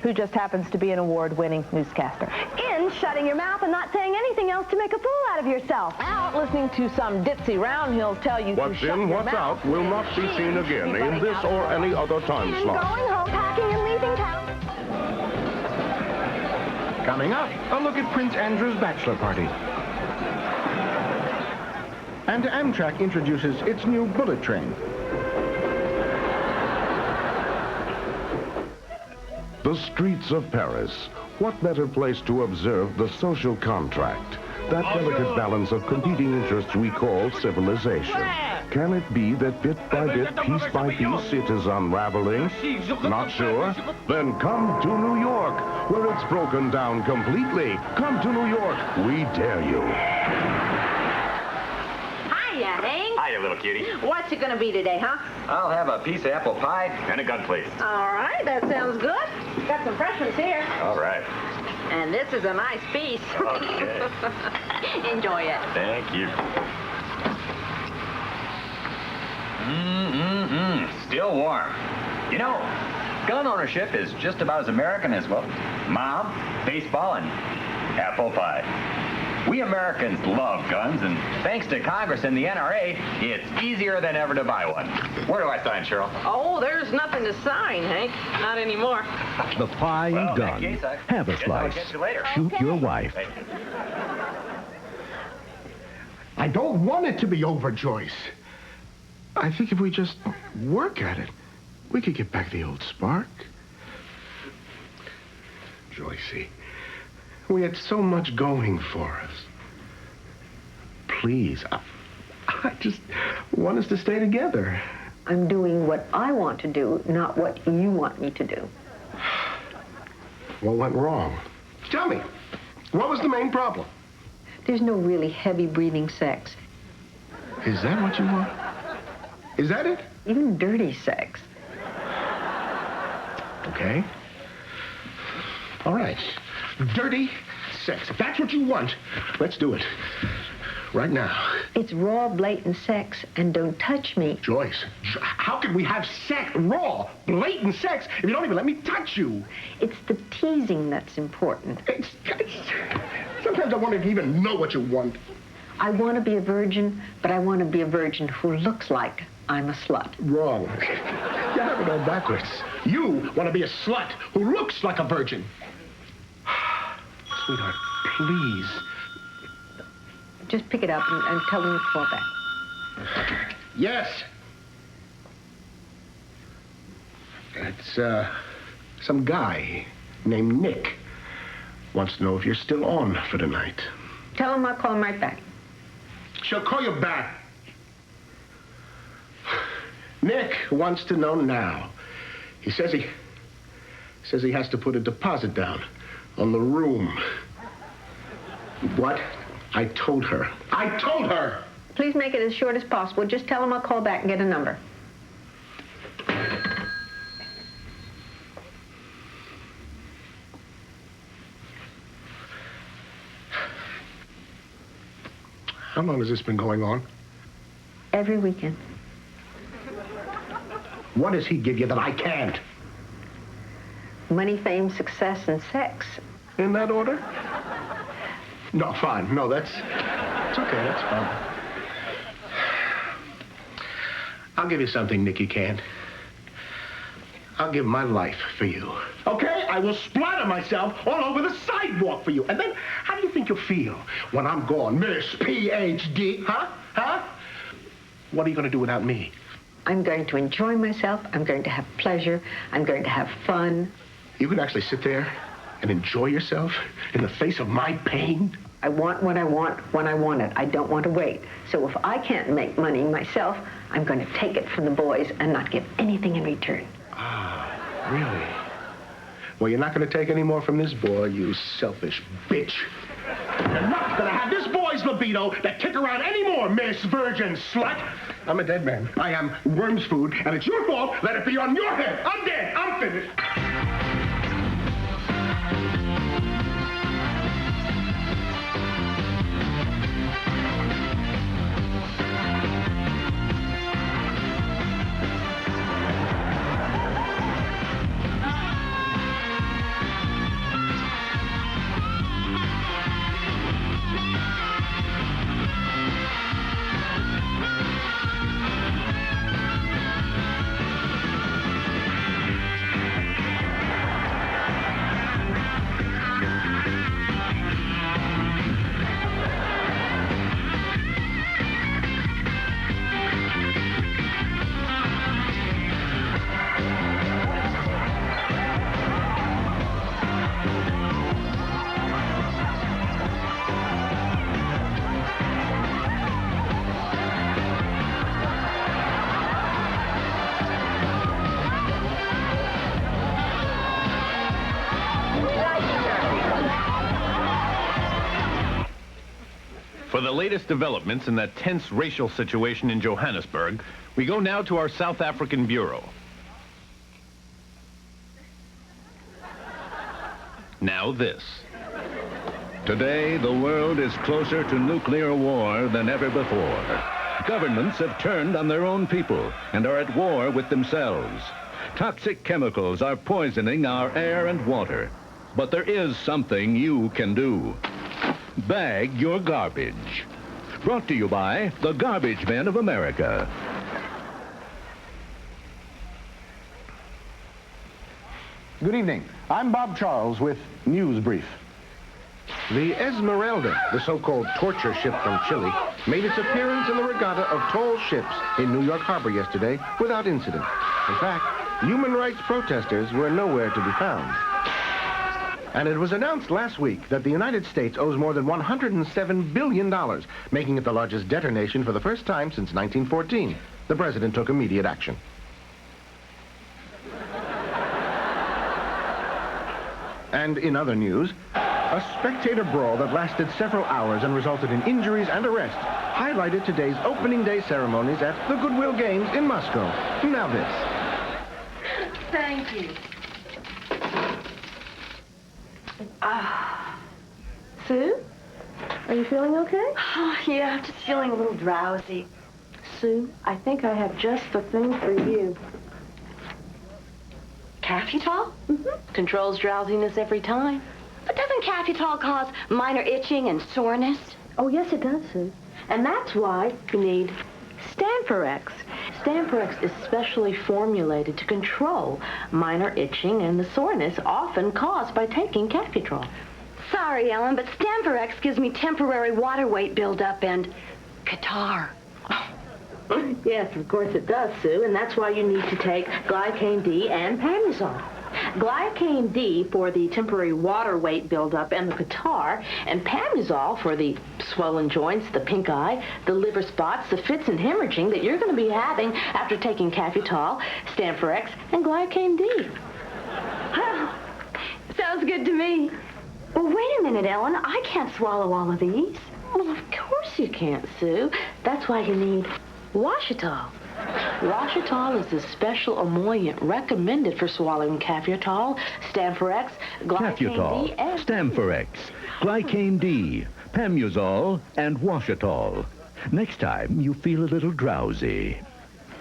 who just happens to be an award-winning newscaster. In shutting your mouth and not saying anything else to make a fool out of yourself. Out listening to some ditzy roundhills tell you what's to shut in, your what's mouth. out will not be seen again in this or any other time And slot. going home, packing, and leaving town. Coming up, a look at Prince Andrew's bachelor party. And Amtrak introduces its new bullet train. The streets of Paris. What better place to observe the social contract? That delicate balance of competing interests we call civilization. Can it be that bit by bit, piece by piece, it is unraveling? Not sure? Then come to New York, where it's broken down completely. Come to New York, we dare you. Hiya, Hank. Hiya, little cutie. What's it gonna be today, huh? I'll have a piece of apple pie and a gun, please. All right, that sounds good. Got some fresh ones here. All right. And this is a nice piece. Okay. Enjoy it. Thank you. Still warm. You know, gun ownership is just about as American as, well, mom, baseball, and apple pie. We Americans love guns, and thanks to Congress and the NRA, it's easier than ever to buy one. Where do I sign, Cheryl? Oh, there's nothing to sign, Hank. Not anymore. The pie Well, and in gun. that case, I Have a guess I'll slice. catch you later. Shoot your wife. Thank you. I don't want it to be over, Joyce. I think if we just work at it, we could get back the old spark. Joycey, we had so much going for us. Please, I just want us to stay together. I'm doing what I want to do, not what you want me to do. What went wrong? Tell me, what was the main problem? There's no really heavy breathing sex, Is that what you want? Is that it? even dirty sex. Okay. All right. Dirty sex. If that's what you want, let's do it. Right now. It's raw, blatant sex, and don't touch me. Joyce, how can we have sex, raw, blatant sex, if you don't even let me touch you? It's the teasing that's important. Sometimes I want to even know what you want. I want to be a virgin, but I want to be a virgin who looks like I'm a slut. Wrong. You have it all backwards. You want to be a slut who looks like a virgin. Sweetheart, please. Just pick it up and tell them to call back. Yes. It's, some guy named Nick. Wants to know if you're still on for tonight. Tell him I'll call him right back. She'll call you back. Nick wants to know now. He says he has to put a deposit down on the room. What? I told her. I told her! Please make it as short as possible. Just tell him I'll call back and get a number. How long has this been going on? Every weekend. What does he give you that I can't? Money, fame, success, and sex. In that order? No, fine. No, it's okay. That's fine. I'll give you something, Nick, you can't. I'll give my life for you. Okay? I will splatter myself all over the sidewalk for you. And then, how do you think you'll feel when I'm gone, Miss PhD? Huh? Huh? What are you going to do without me? I'm going to enjoy myself. I'm going to have pleasure. I'm going to have fun. You can actually sit there and enjoy yourself in the face of my pain? I want what I want when I want it. I don't want to wait. So if I can't make money myself, I'm going to take it from the boys and not give anything in return. Ah, really? Well, you're not going to take any more from this boy, you selfish bitch. You're not going to have this boy's libido that kick around anymore, Miss Virgin Slut. I'm a dead man. I am worm's food, and it's your fault. Let it be on your head. I'm dead. I'm finished. the latest developments in that tense racial situation in Johannesburg, we go now to our South African bureau. Now this. Today, the world is closer to nuclear war than ever before. Governments have turned on their own people and are at war with themselves. Toxic chemicals are poisoning our air and water. But there is something you can do. Bag your garbage. Brought to you by the Garbage Men of America. Good evening. I'm Bob Charles with News Brief. The Esmeralda, the so-called torture ship from Chile, made its appearance in the regatta of tall ships in New York Harbor yesterday without incident. In fact, human rights protesters were nowhere to be found. And it was announced last week that the United States owes more than $107 billion, making it the largest debtor nation for the first time since 1914. The president took immediate action. And in other news, a spectator brawl that lasted several hours and resulted in injuries and arrests highlighted today's opening day ceremonies at the Goodwill Games in Moscow. Now this. Thank you. Sue? Are you feeling okay? Oh, yeah, I'm just feeling a little drowsy. Sue, I think I have just the thing for you. Cafutol? Mm-hmm. Controls drowsiness every time. But doesn't Cafutol cause minor itching and soreness? Oh, yes, it does, Sue. And that's why you need Stanforex. Stanforex is specially formulated to control minor itching and the soreness often caused by taking Cafutol. Sorry, Ellen, but Stanforex gives me temporary water weight buildup and catarrh. Yes, of course it does, Sue, and that's why you need to take Glycane D and Pamuzol. Glycane D for the temporary water weight buildup and the catarrh, and Pamuzol for the swollen joints, the pink eye, the liver spots, the fits and hemorrhaging that you're going to be having after taking Cafutol, Stanforex, and Glycane D. Sounds good to me. Well, wait a minute, Ellen. I can't swallow all of these. Well, of course you can't, Sue. That's why you need Washitol. Washitol is a special emollient recommended for swallowing Cafutol, Stanforex, Glycane D, and Stanforex, Glycane D, Pamuzol, and Washitol. Next time you feel a little drowsy.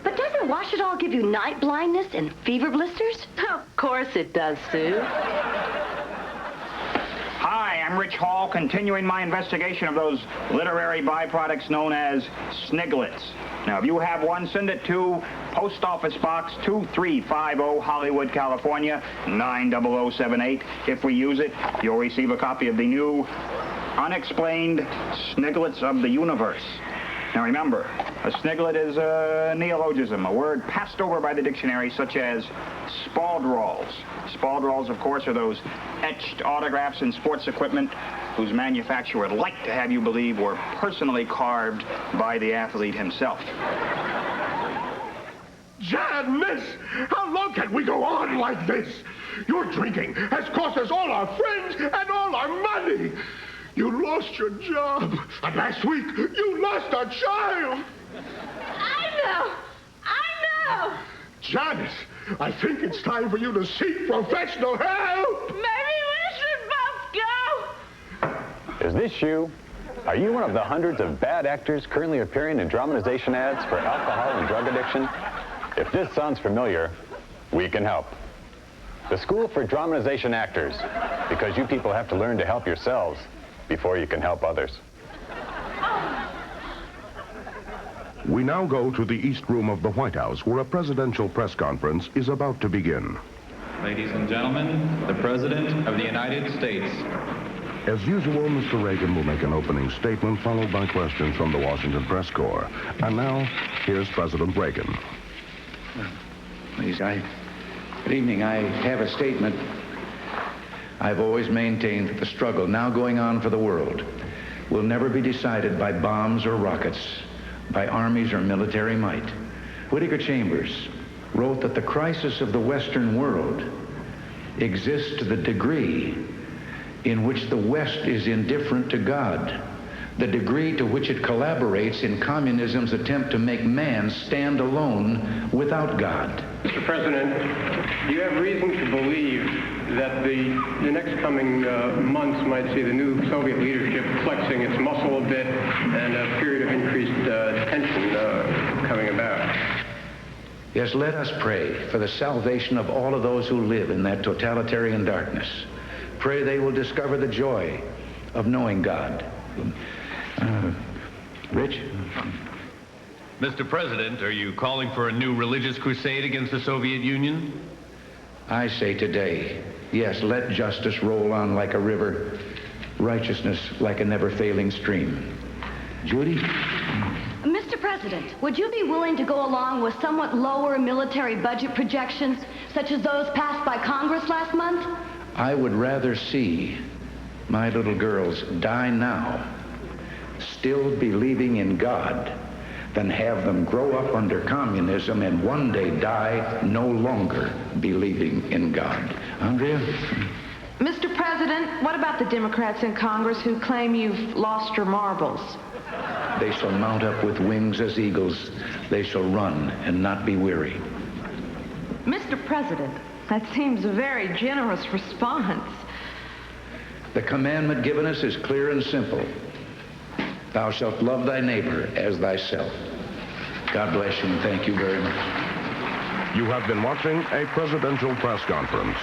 But doesn't Washitol give you night blindness and fever blisters? Of course it does, Sue. Hi, I'm Rich Hall, continuing my investigation of those literary byproducts known as Sniglets. Now, if you have one, send it to Post Office Box 2350, Hollywood, California, 90078. If we use it, you'll receive a copy of the new Unexplained Sniglets of the Universe. Now, remember, a sniglet is a neologism, a word passed over by the dictionary, such as spaldrolls. Spaldrolls, of course, are those etched autographs in sports equipment whose manufacturer would like to have you believe were personally carved by the athlete himself. Janice, how long can we go on like this? Your drinking has cost us all our friends and all our money. You lost your job, and last week you lost a child. I know. Janice, I think it's time for you to seek professional help. Maybe we should both go. Is this you? Are you one of the hundreds of bad actors currently appearing in dramatization ads for alcohol and drug addiction? If this sounds familiar, we can help. The School for Dramatization Actors, because you people have to learn to help yourselves before you can help others. We now go to the East Room of the White House, where a presidential press conference is about to begin. Ladies and gentlemen, the President of the United States. As usual, Mr. Reagan will make an opening statement, followed by questions from the Washington Press Corps. And now, here's President Reagan. Please, good evening. I have a statement. I've always maintained that the struggle now going on for the world will never be decided by bombs or rockets, by armies or military might. Whittaker Chambers wrote that the crisis of the Western world exists to the degree in which the West is indifferent to God, the degree to which it collaborates in communism's attempt to make man stand alone without God. Mr. President, do you have reason to believe that the next coming months might see the new Soviet leadership flexing its muscle a bit and a period of increased tension coming about? Yes, let us pray for the salvation of all of those who live in that totalitarian darkness. Pray they will discover the joy of knowing God. Rich? Mr. President, are you calling for a new religious crusade against the Soviet Union? I say today, yes, let justice roll on like a river, righteousness like a never-failing stream. Judy? Mr. President, would you be willing to go along with somewhat lower military budget projections, such as those passed by Congress last month? I would rather see my little girls die now, still believing in God, than have them grow up under communism and one day die no longer believing in God. Andrea? Mr. President, what about the Democrats in Congress who claim you've lost your marbles? They shall mount up with wings as eagles. They shall run and not be weary. Mr. President, that seems a very generous response. The commandment given us is clear and simple. Thou shalt love thy neighbor as thyself. God bless you and thank you very much. You have been watching a presidential press conference.